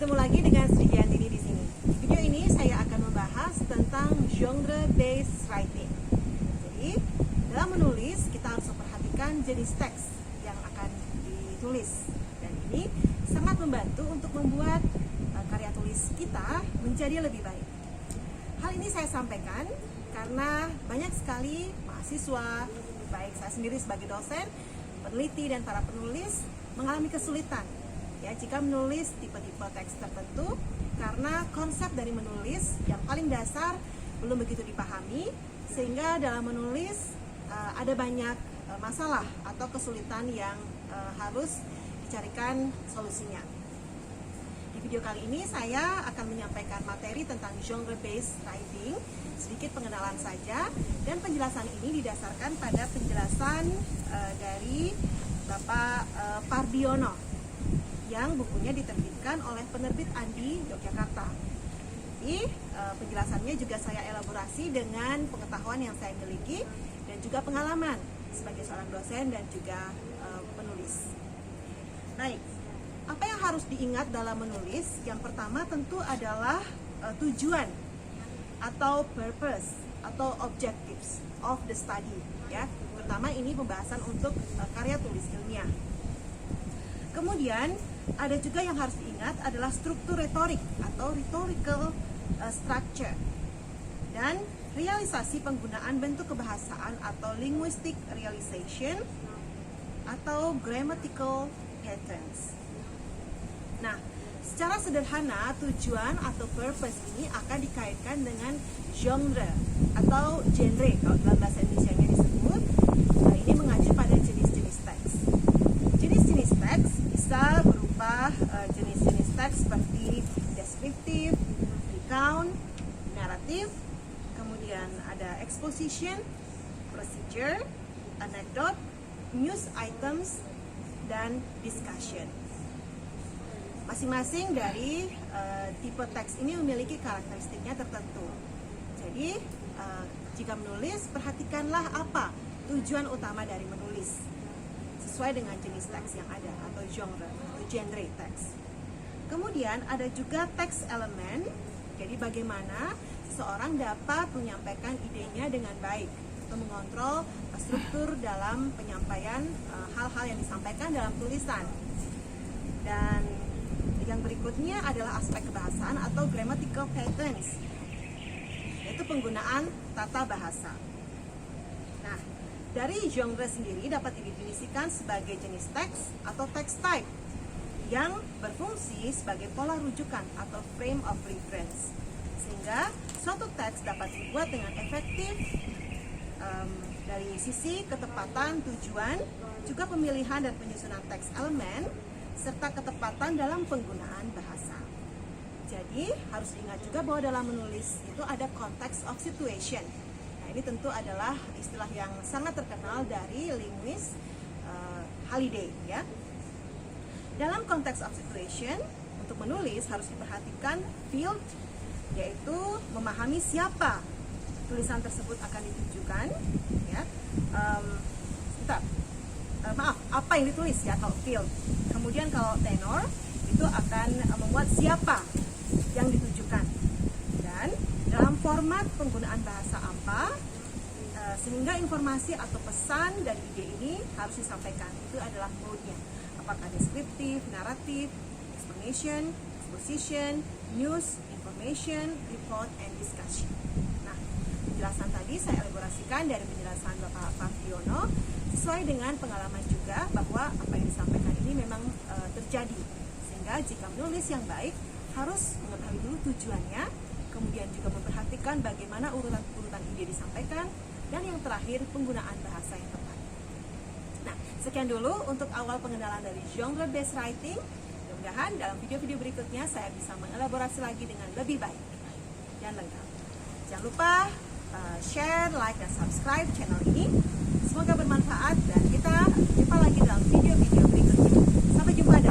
Bertemu lagi dengan Sri Giantini di sini. Di video ini saya akan membahas tentang genre-based writing. Jadi, dalam menulis kita harus memperhatikan jenis teks yang akan ditulis. Dan ini sangat membantu untuk membuat karya tulis kita menjadi lebih baik. Hal ini saya sampaikan karena banyak sekali mahasiswa, baik saya sendiri sebagai dosen, peneliti dan para penulis mengalami kesulitan ya jika menulis tipe-tipe teks tertentu karena konsep dari menulis yang paling dasar belum begitu dipahami, sehingga dalam menulis ada banyak masalah atau kesulitan yang harus dicarikan solusinya. Di video kali ini saya akan menyampaikan materi tentang genre-based writing, sedikit pengenalan saja, dan penjelasan ini didasarkan pada penjelasan dari Bapak Pardiono yang bukunya diterbitkan oleh penerbit Andi Yogyakarta. Jadi penjelasannya juga saya elaborasi dengan pengetahuan yang saya miliki dan juga pengalaman sebagai seorang dosen dan juga penulis. Baik, apa yang harus diingat dalam menulis? Yang pertama tentu adalah tujuan atau purpose atau objectives of the study ya. Terutama ini pembahasan untuk karya tulis ilmiah. Kemudian ada juga yang harus diingat adalah struktur retorik atau rhetorical structure dan realisasi penggunaan bentuk kebahasaan atau linguistic realization atau grammatical patterns. Nah, secara sederhana tujuan atau purpose ini akan dikaitkan dengan genre atau genre kalau dalam bahasa Indonesianya disebut. Ini mengacu pada jenis-jenis teks. Jenis-jenis teks bisa berupa jenis-jenis teks seperti deskriptif, recount, naratif, kemudian ada exposition, procedure, anecdote, news items, dan discussion. Masing-masing dari tipe teks ini memiliki karakteristiknya tertentu. Jadi, jika menulis, perhatikanlah apa tujuan utama dari menulis sesuai dengan jenis teks yang ada atau genre atau genre teks. Kemudian ada juga teks elemen. Jadi bagaimana seseorang dapat menyampaikan idenya dengan baik atau mengontrol struktur dalam penyampaian hal-hal yang disampaikan dalam tulisan. Dan yang berikutnya adalah aspek kebahasaan atau grammatical patterns, yaitu penggunaan tata bahasa. Nah, dari genre sendiri dapat didefinisikan sebagai jenis teks atau text type yang berfungsi sebagai pola rujukan atau frame of reference, sehingga suatu teks dapat dibuat dengan efektif dari sisi ketepatan tujuan, juga pemilihan dan penyusunan teks elemen, serta ketepatan dalam penggunaan bahasa. Jadi harus diingat juga bahwa dalam menulis itu ada context of situation. Nah, ini tentu adalah istilah yang sangat terkenal dari linguis Halliday ya. Dalam konteks of situation, untuk menulis harus diperhatikan field, yaitu memahami siapa tulisan tersebut akan ditujukan ya. Apa yang ditulis ya kalau field. Kemudian kalau tenor itu akan membuat siapa yang ditujukan, dan dalam format penggunaan bahasa apa, sehingga informasi atau pesan dan ide ini harus disampaikan. Itu adalah mode-nya. Apakah deskriptif, naratif, explanation, exposition, news, information, report, and discussion. Nah, penjelasan tadi saya elaborasikan dari penjelasan Bapak Pardiono sesuai dengan pengalaman juga bahwa apa yang disampaikan ini memang terjadi. Sehingga jika menulis yang baik harus mengetahui dulu tujuannya, kemudian juga memperhatikan bagaimana urutan ide disampaikan, dan yang terakhir penggunaan bahasa yang tepat. Nah, sekian dulu untuk awal pengenalan dari genre-based writing. Mudah-mudahan dalam video-video berikutnya saya bisa mengelaborasi lagi dengan lebih baik dan lengkap. Jangan lupa share, like, dan subscribe channel ini. Semoga bermanfaat dan kita jumpa lagi dalam video-video berikutnya. Sampai jumpa.